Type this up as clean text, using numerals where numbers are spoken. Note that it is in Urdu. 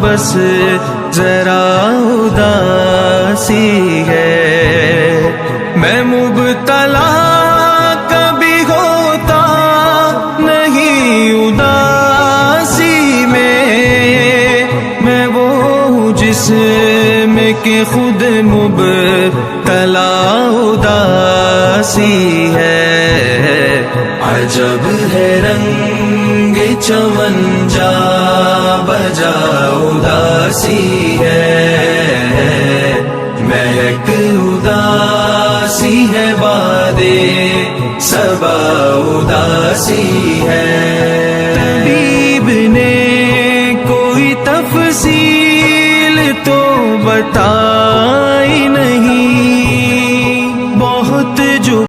بس ذرا اداسی ہے. میں مبتلا کبھی ہوتا نہیں اداسی میں. میں وہ ہوں جس میں کہ خود مبتلا اداسی ہے. عجب ہے رنگ چمن جا بجا اداسی ہے. مہک اداسی ہے بادے صبا اداسی ہے. طبیب نے کوئی تفصیل تو بتا